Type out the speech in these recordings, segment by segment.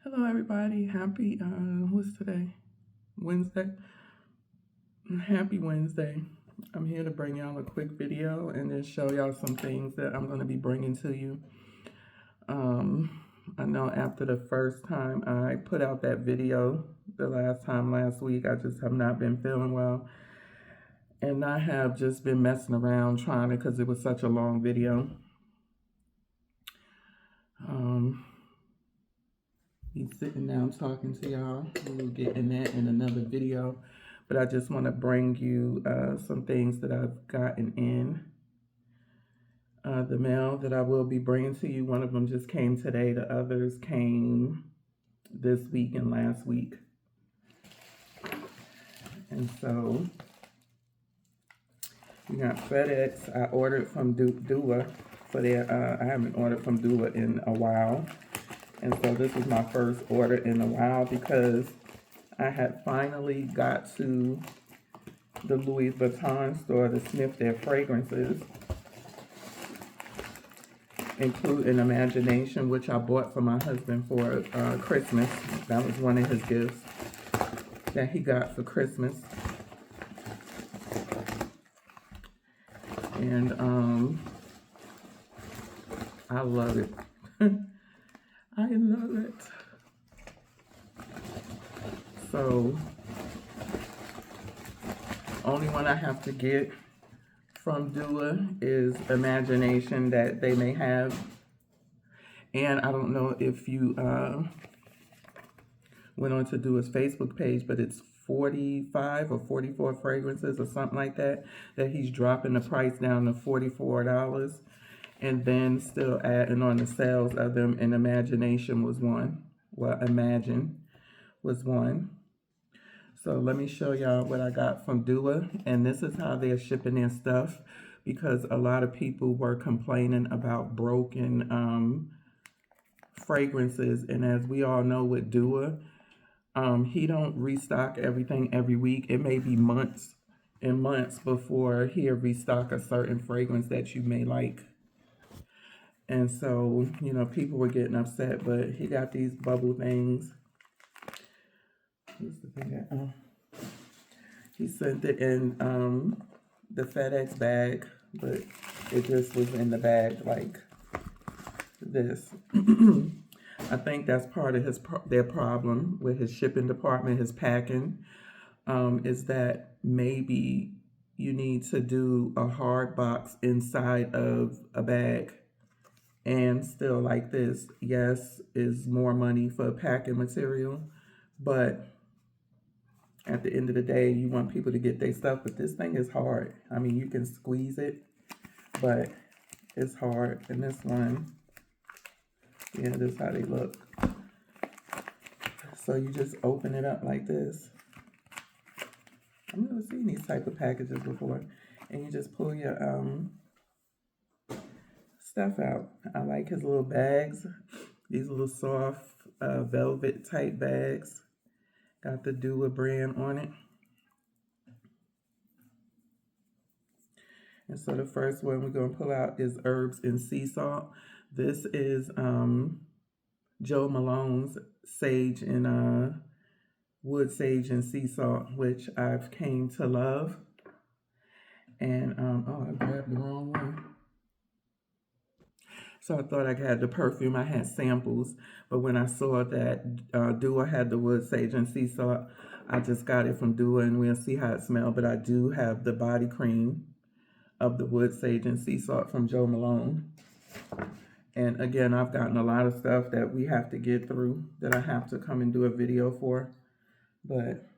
Hello, everybody. Happy, what's today? Wednesday. Happy Wednesday. I'm here to bring y'all a quick video and then show y'all some things that I'm going to be bringing to you. I know after the first time I put out that video, the last week, I just have not been feeling well. And I have just been messing around trying to, because it was such a long video. He's sitting down talking to y'all. We'll get in that in another video. But I just want to bring you some things that I've gotten in the mail that I will be bringing to you. One of them just came today. The others came this week and last week. And so we got FedEx. I ordered from Dua for their, I haven't ordered from Dua in a while. And so this is my first order in a while because I had finally got to the Louis Vuitton store to sniff their fragrances, including Imagination, which I bought for my husband for Christmas. That was one of his gifts that he got for Christmas. And I love it. I love it. So, only one I have to get from Dua is Imagination that they may have. And I don't know if you went on to Dua's Facebook page, but it's 45 or 44 fragrances or something like that he's dropping the price down to $44. And then still adding on the sales of them, and Imagination was one. Well, Imagine was one. So let me show y'all what I got from Dua. And this is how they're shipping their stuff, because a lot of people were complaining about broken fragrances. And as we all know with Dua, he don't restock everything every week. It may be months and months before he'll restock a certain fragrance that you may like. And so, you know, people were getting upset, but he got these bubble things. Here's the thing that, he sent it in the FedEx bag, but it just was in the bag like this. I think that's part of their problem with his shipping department, his packing, is that maybe you need to do a hard box inside of a bag. And still, like this, yes, is more money for packing material, but at the end of the day, you want people to get their stuff. But this thing is hard. I mean, you can squeeze it, but it's hard. And this one, yeah, this is how they look. So you just open it up like this. I've never seen these type of packages before. And you just pull your stuff out. I like his little bags. These little soft velvet type bags. Got the Dua brand on it. And so the first one we're going to pull out is Herbs and Sea Salt. This is Jo Malone's Sage and Wood Sage and Sea Salt, which I've came to love. And, oh, I grabbed the wrong one. So I thought I had the perfume. I had samples. But when I saw that Dua had the Wood Sage and Sea Salt, I just got it from Dua, and we'll see how it smells. But I do have the body cream of the Wood Sage and Sea Salt from Jo Malone. And again, I've gotten a lot of stuff that we have to get through that I have to come and do a video for. But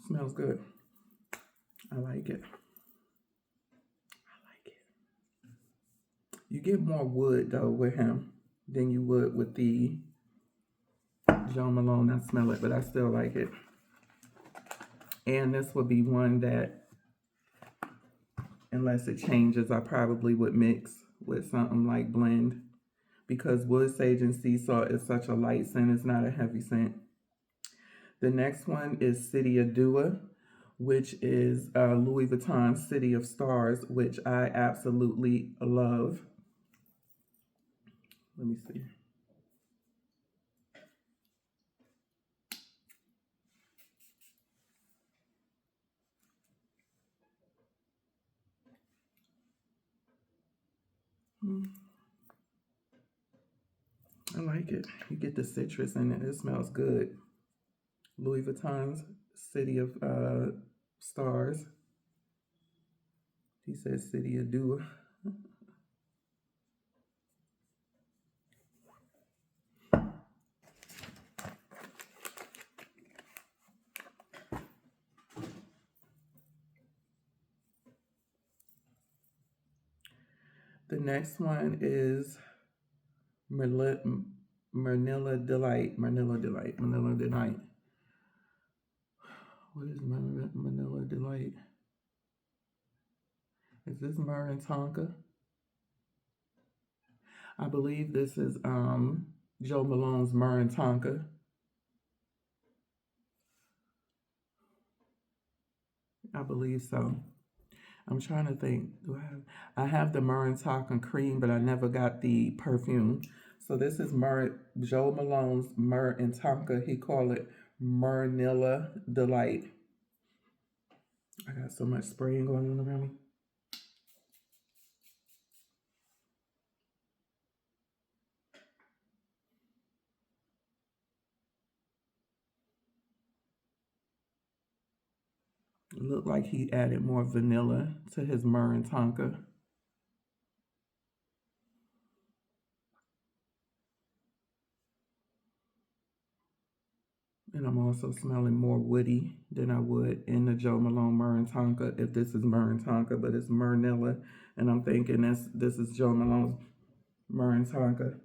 smells good. I like it. I like it. You get more wood though with him than you would with the Jo Malone. I smell it, but I still like it. And this would be one that, unless it changes, I probably would mix with something like blend, because Wood Sage and Sea Salt is such a light scent. It's not a heavy scent. The next one is City of Dua, which is Louis Vuitton City of Stars, which I absolutely love. Let me see. I like it. You get the citrus in it. It smells good. Louis Vuitton's City of Stars. He says City of Dua. The next one is Manila Delight. Manila Delight. Manila Delight. What is Manila Delight? Is this myrrh and tonka? I believe this is Joe Malone's myrrh and tonka. I believe so. I'm trying to think. I have the myrrh and tonka cream, but I never got the perfume. So this is Joe Malone's myrrh and tonka. He called it Manila Delight. I got so much spraying going on around me. It looked like he added more vanilla to his myrrh and tonka. And I'm also smelling more woody than I would in the Joe Malone myrrh and tonka if this is myrrh and tonka, but it's Myrnilla. And I'm thinking this is Joe Malone's myrrh and tonka.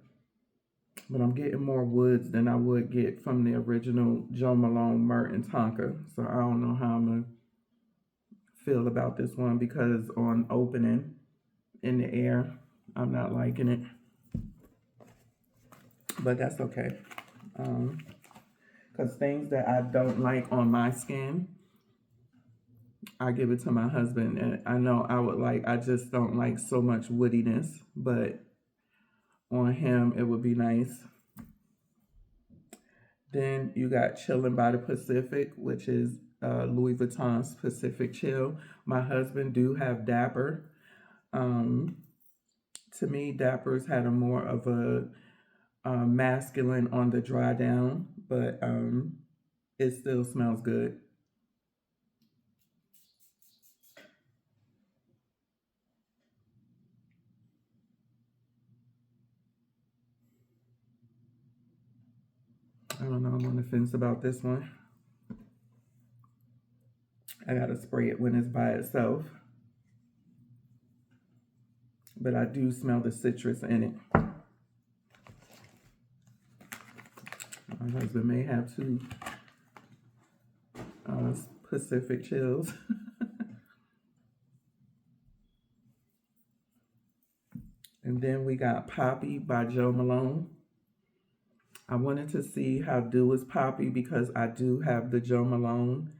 But I'm getting more woods than I would get from the original Joe Malone myrrh and tonka. So I don't know how I'm going to feel about this one because on opening in the air, I'm not liking it. But that's okay. Because things that I don't like on my skin, I give it to my husband. And I know I just don't like so much woodiness. But on him, it would be nice. Then you got Chillin' by the Pacific, which is Louis Vuitton's Pacific Chill. My husband do have Dapper. To me, Dapper's had a more of a masculine on the dry down, but it still smells good. I don't know, I'm on the fence about this one. I gotta spray it when it's by itself. But I do smell the citrus in it. My husband may have two Pacific Chills. And then we got Poppy by Joe Malone. I wanted to see how Do is Poppy because I do have the Joe Malone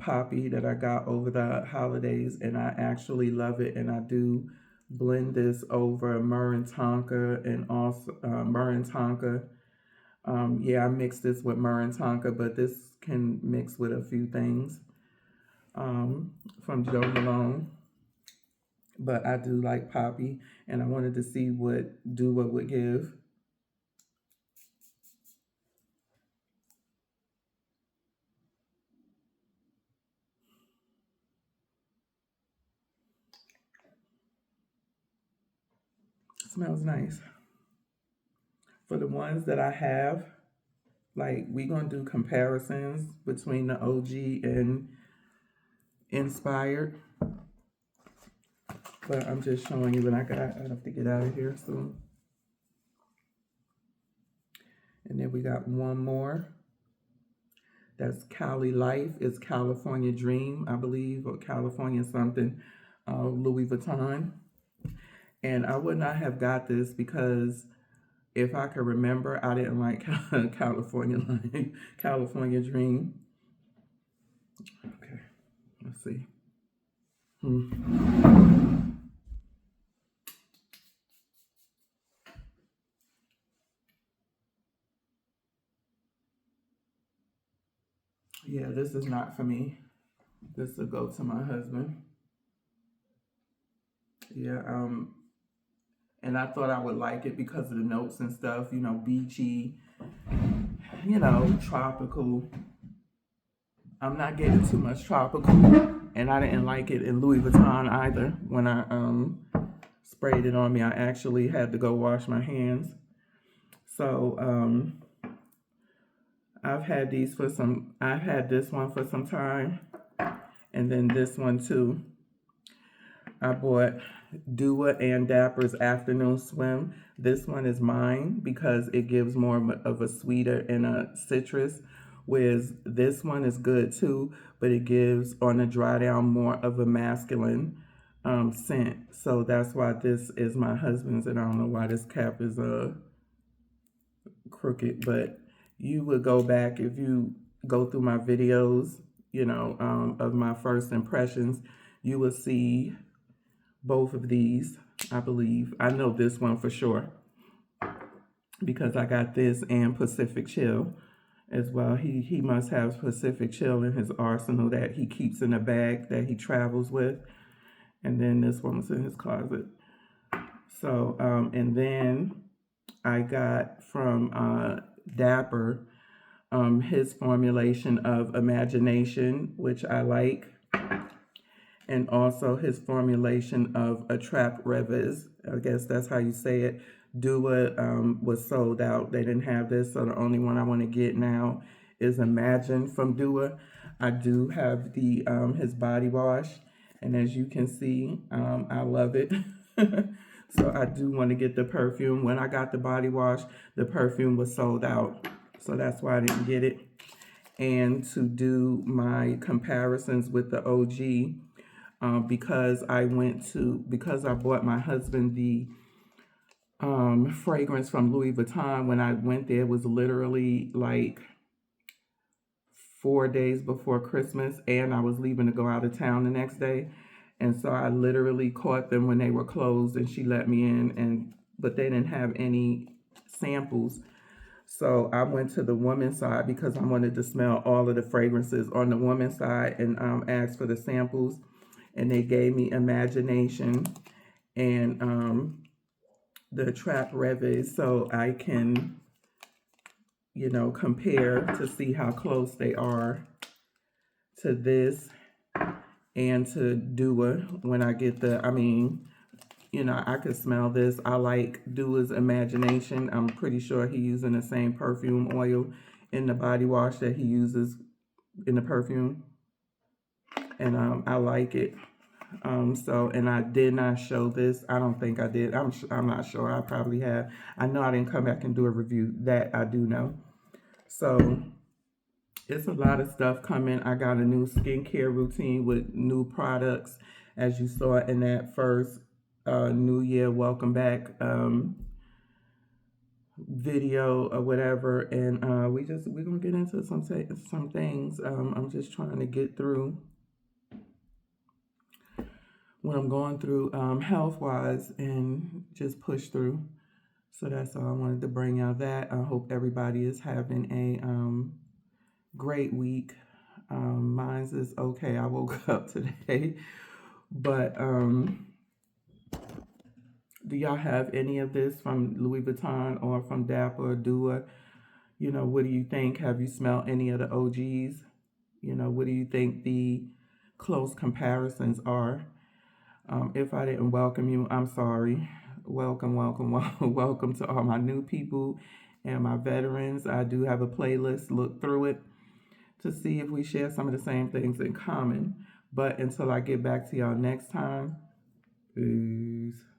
Poppy that I got over the holidays, and I actually love it. And I do blend this over myrrh and tonka and also myrrh and tonka. Yeah, I mixed this with myrrh and tonka, but this can mix with a few things from Joe Malone. But I do like Poppy, and I wanted to see what Dua would give. Smells nice. For the ones that I have, like we're gonna do comparisons between the OG and Inspired. But I'm just showing you what I got. I have to get out of here soon. And then we got one more. That's Cali Life. It's California Dream, I believe, or California something. Louis Vuitton. And I would not have got this because if I could remember, I didn't like California Life, California Dream. Okay. Let's see. Yeah, this is not for me. This will go to my husband. Yeah, and I thought I would like it because of the notes and stuff, you know, beachy, you know, tropical. I'm not getting too much tropical, and I didn't like it in Louis Vuitton either. When I sprayed it on me, I actually had to go wash my hands. So I've had this one for some time, and then this one too. I bought Dua and Dapper's Afternoon Swim. This one is mine because it gives more of a sweeter and a citrus, whereas this one is good too, but it gives on the dry down more of a masculine scent. So that's why this is my husband's, and I don't know why this cap is crooked, but you would go back if you go through my videos, you know, of my first impressions, you will see both of these, I believe. I know this one for sure because I got this and Pacific Chill as well. He must have Pacific Chill in his arsenal that he keeps in a bag that he travels with. And then this one was in his closet. So, and then I got from Dapper his formulation of Imagination, which I like, and also his formulation of Attrape Revers. I guess that's how you say it. Dua was sold out. They didn't have this, so the only one I want to get now is Imagine from Dua. I do have the his body wash, and as you can see, I love it. So I do want to get the perfume. When I got the body wash, the perfume was sold out, so that's why I didn't get it. And to do my comparisons with the OG, because I bought my husband the fragrance from Louis Vuitton. When I went there, it was literally like 4 days before Christmas, and I was leaving to go out of town the next day. And so I literally caught them when they were closed, and she let me in, but they didn't have any samples. So I went to the woman's side because I wanted to smell all of the fragrances on the woman's side and asked for the samples. And they gave me Imagination and the Attrape Revers, so I can, you know, compare to see how close they are to this and to Dua. When I get you know, I could smell this. I like Dua's Imagination. I'm pretty sure he's using the same perfume oil in the body wash that he uses in the perfume. And I like it. And I did not show this. I don't think I did. I'm not sure. I probably have. I know I didn't come back and do a review. That I do know. So it's a lot of stuff coming. I got a new skincare routine with new products, as you saw in that first New Year welcome back video or whatever. And we're gonna get into some things. I'm just trying to get through what I'm going through health-wise and just push through. So that's all I wanted to bring out. That I hope everybody is having a great week. Mine's is okay. I woke up today, but do y'all have any of this from Louis Vuitton or from Dapper or Dua? You know, what do you think? Have you smelled any of the OGs? You know, what do you think the close comparisons are? If I didn't welcome you, I'm sorry. Welcome, welcome, welcome to all my new people and my veterans. I do have a playlist. Look through it to see if we share some of the same things in common. But until I get back to y'all next time, peace.